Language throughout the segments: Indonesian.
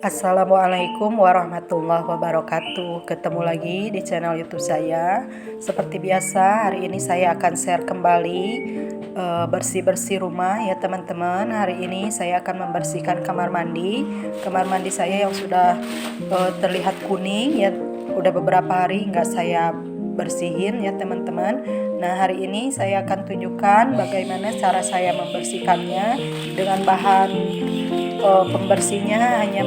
Assalamualaikum warahmatullahi wabarakatuh. Ketemu lagi di channel YouTube saya. Seperti biasa, hari ini saya akan share kembali bersih-bersih rumah ya teman-teman. Hari ini saya akan membersihkan kamar mandi. Kamar mandi saya yang sudah terlihat kuning ya, udah beberapa hari nggak saya bersihin ya teman-teman. Nah, hari ini saya akan tunjukkan bagaimana cara saya membersihkannya dengan bahan pembersihnya hanya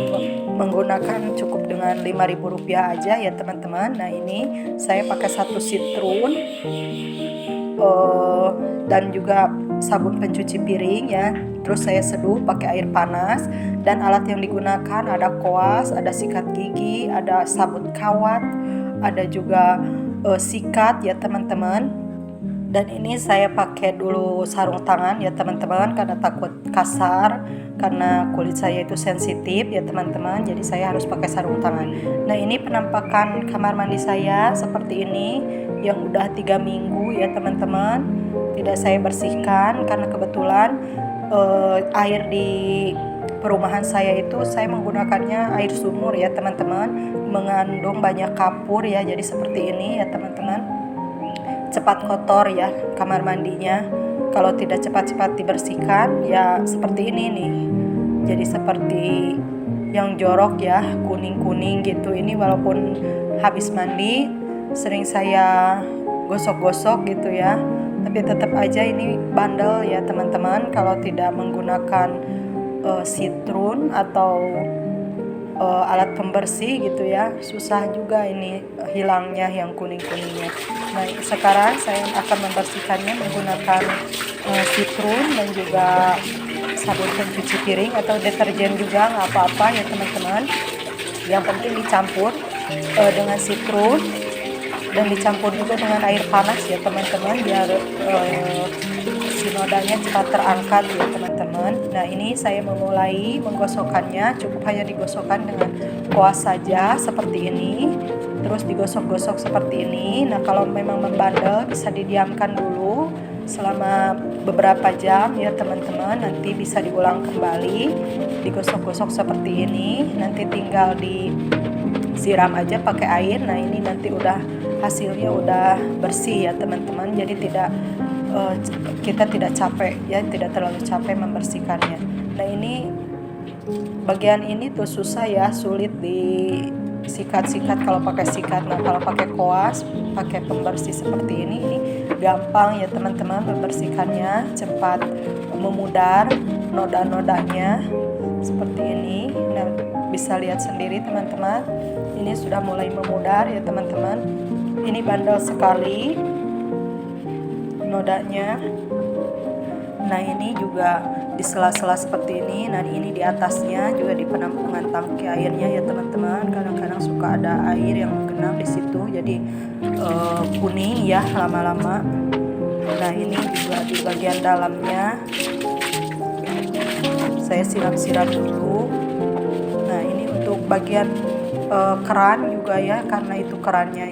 menggunakan cukup dengan Rp5.000 aja ya teman-teman. Nah, ini saya pakai 1 sitrun dan juga sabun pencuci piring ya. Terus saya seduh pakai air panas, dan alat yang digunakan ada koas, ada sikat gigi, ada sabut kawat, ada juga sikat ya teman-teman. Dan ini saya pakai dulu sarung tangan ya teman-teman, karena takut kasar, karena kulit saya itu sensitif ya teman-teman, jadi saya harus pakai sarung tangan. Nah, ini penampakan kamar mandi saya seperti ini, yang udah 3 minggu ya teman-teman tidak saya bersihkan, karena kebetulan air di perumahan saya itu saya menggunakannya air sumur ya teman-teman, mengandung banyak kapur ya, jadi seperti ini ya teman-teman. Cepat kotor ya kamar mandinya. Kalau tidak cepat-cepat dibersihkan ya seperti ini nih, jadi seperti yang jorok ya, kuning-kuning gitu. Ini walaupun habis mandi sering saya gosok-gosok gitu ya, tapi tetap aja ini bandel ya teman-teman. Kalau tidak menggunakan sitrun atau alat pembersih gitu ya, susah juga ini hilangnya yang kuning-kuningnya. Nah, sekarang saya akan membersihkannya menggunakan sitrun dan juga sabun pencuci piring atau deterjen juga nggak apa-apa ya teman-teman. Yang penting dicampur dengan sitrun dan dicampur juga dengan air panas ya teman-teman, biar si nodanya cepat terangkat ya teman-teman. Nah, ini saya memulai menggosokkannya, cukup hanya digosokkan dengan kuas saja seperti ini, terus digosok-gosok seperti ini. Nah, kalau memang membandel bisa didiamkan dulu selama beberapa jam ya teman-teman, nanti bisa diulang kembali, digosok-gosok seperti ini, nanti tinggal disiram aja pakai air. Nah, ini nanti udah hasilnya udah bersih ya teman-teman, jadi kita tidak capek ya, tidak terlalu capek membersihkannya. Nah, ini bagian ini tuh susah ya, sulit disikat-sikat kalau pakai sikat. Nah, kalau pakai koas, pakai pembersih seperti ini gampang ya teman-teman membersihkannya, cepat memudar noda-nodanya seperti ini. Nah, bisa lihat sendiri teman-teman, ini sudah mulai memudar ya teman-teman. Ini bandel sekali nodanya. Nah, ini juga di sela-sela seperti ini. Nah, ini di atasnya juga di penampungan tangki airnya ya teman-teman, kadang-kadang suka ada air yang menggenang di situ, jadi kuning ya lama-lama. Nah, ini juga di bagian dalamnya saya siram-siram dulu. Nah, ini untuk bagian keran juga ya, karena itu kerannya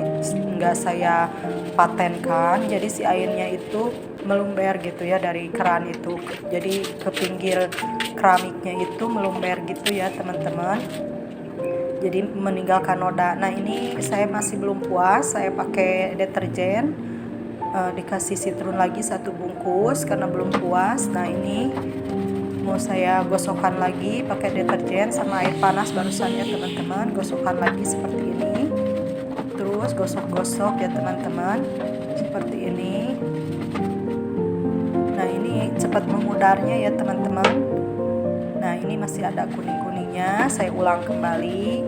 nggak saya patenkan, jadi si airnya itu melumber gitu ya dari keran itu, jadi ke pinggir keramiknya itu melumber gitu ya teman-teman, jadi meninggalkan noda. Nah, ini saya masih belum puas, saya pakai deterjen, dikasih sitrun lagi 1 bungkus karena belum puas. Nah, ini mau saya gosokkan lagi pakai deterjen sama air panas barusan ya teman-teman, gosokkan lagi seperti ini, terus gosok-gosok ya teman-teman seperti ini. Nah, ini cepat memudarnya ya teman-teman. Nah, ini masih ada kuning-kuningnya, saya ulang kembali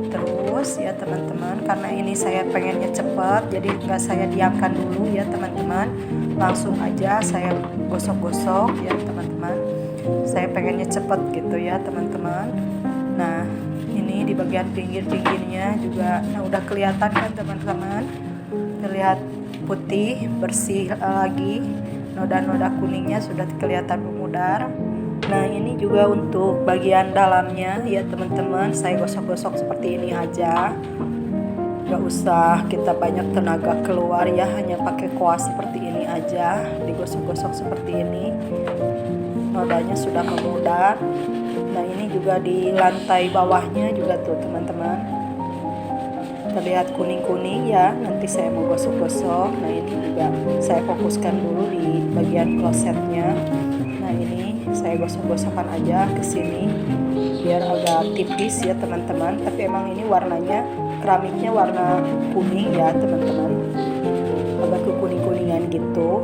terus ya teman-teman, karena ini saya pengennya cepat, jadi nggak saya diamkan dulu ya teman-teman, langsung aja saya gosok-gosok ya teman-teman, saya pengennya cepet gitu ya teman-teman. Nah, ini di bagian pinggir-pinggirnya juga, nah udah kelihatan kan teman-teman, terlihat putih bersih lagi, noda-noda kuningnya sudah kelihatan memudar. Nah, ini juga untuk bagian dalamnya ya teman-teman, saya gosok-gosok seperti ini aja, gak usah kita banyak tenaga keluar ya, hanya pakai kuas seperti ini aja, digosok-gosok seperti ini. Nodanya sudah memudar. Nah ini juga di lantai bawahnya juga tuh teman-teman, terlihat kuning-kuning ya. Nanti saya mau gosok-gosok. Nah ini juga saya fokuskan dulu di bagian klosetnya. Nah ini saya gosok-gosokkan aja ke sini biar agak tipis ya teman-teman. Tapi emang ini warnanya, keramiknya warna kuning ya teman-teman, agak ke kuning-kuningan gitu.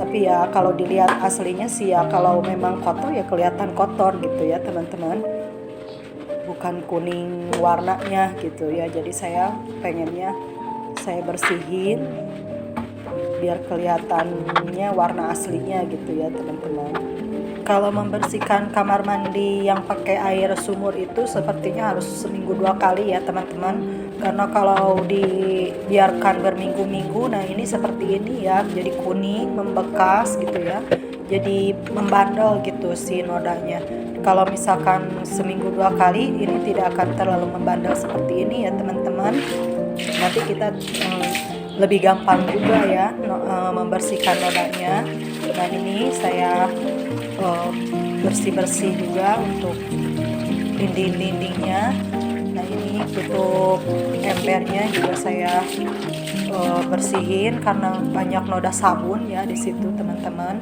Tapi ya kalau dilihat aslinya sih ya, kalau memang kotor ya kelihatan kotor gitu ya teman-teman, bukan kuning warnanya gitu ya. Jadi saya pengennya saya bersihin biar kelihatannya warna aslinya gitu ya teman-teman. Kalau membersihkan kamar mandi yang pakai air sumur itu sepertinya harus seminggu 2 kali ya teman-teman, karena kalau dibiarkan berminggu-minggu, nah ini seperti ini ya, jadi kuning membekas gitu ya, jadi membandel gitu si nodanya. Kalau misalkan seminggu 2 kali, ini tidak akan terlalu membandel seperti ini ya teman-teman. Nanti kita lebih gampang juga ya membersihkan nodanya. Nah ini saya bersih-bersih juga untuk dinding-dindingnya. Nah ini tutup embernya juga saya bersihin karena banyak noda sabun ya di situ teman-teman.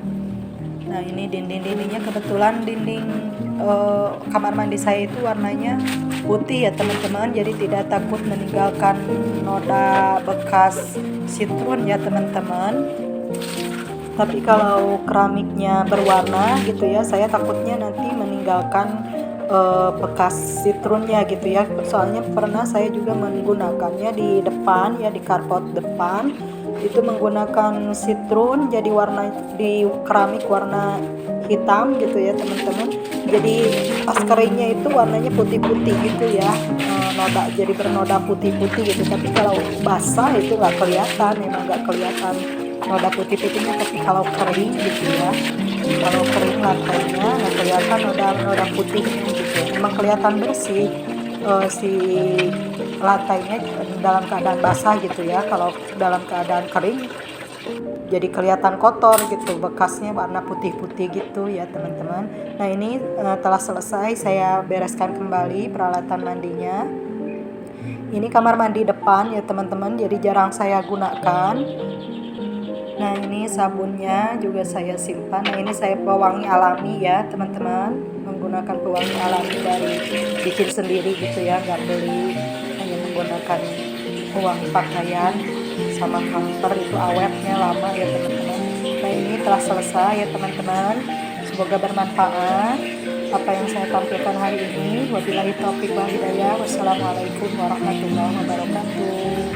Nah ini dinding-dindingnya, kebetulan dinding kamar mandi saya itu warnanya putih ya teman-teman, jadi tidak takut meninggalkan noda bekas sitron ya teman-teman. Tapi kalau keramiknya berwarna gitu ya, saya takutnya nanti meninggalkan bekas sitrunnya gitu ya. Soalnya pernah saya juga menggunakannya di depan ya, di carport depan itu menggunakan sitrun, jadi warna di keramik warna hitam gitu ya teman-teman. Jadi pas keringnya itu warnanya putih-putih gitu ya, noda jadi bernoda putih-putih gitu. Tapi kalau basah itu nggak kelihatan, memang nggak kelihatan noda putih-putihnya. Tapi kalau kering gitu ya, kalau kering lantainya nggak kelihatan noda putihnya gitu. Memang kelihatan bersih si lantainya dalam keadaan basah gitu ya. Kalau dalam keadaan kering jadi kelihatan kotor gitu, bekasnya warna putih-putih gitu ya teman-teman. Nah ini telah selesai, saya bereskan kembali peralatan mandinya. Ini kamar mandi depan ya teman-teman, jadi jarang saya gunakan. Nah ini sabunnya juga saya simpan. Nah ini saya pewangi alami ya teman-teman, menggunakan pewangi alami dari bikin sendiri gitu ya, nggak beli, hanya menggunakan pewangi pakaian sama kamper, itu awetnya lama ya teman-teman. Nah ini telah selesai ya teman-teman, semoga bermanfaat apa yang saya tampilkan hari ini. Wabillahi taufiq wal hidayah. Wassalamualaikum warahmatullahi wabarakatuh.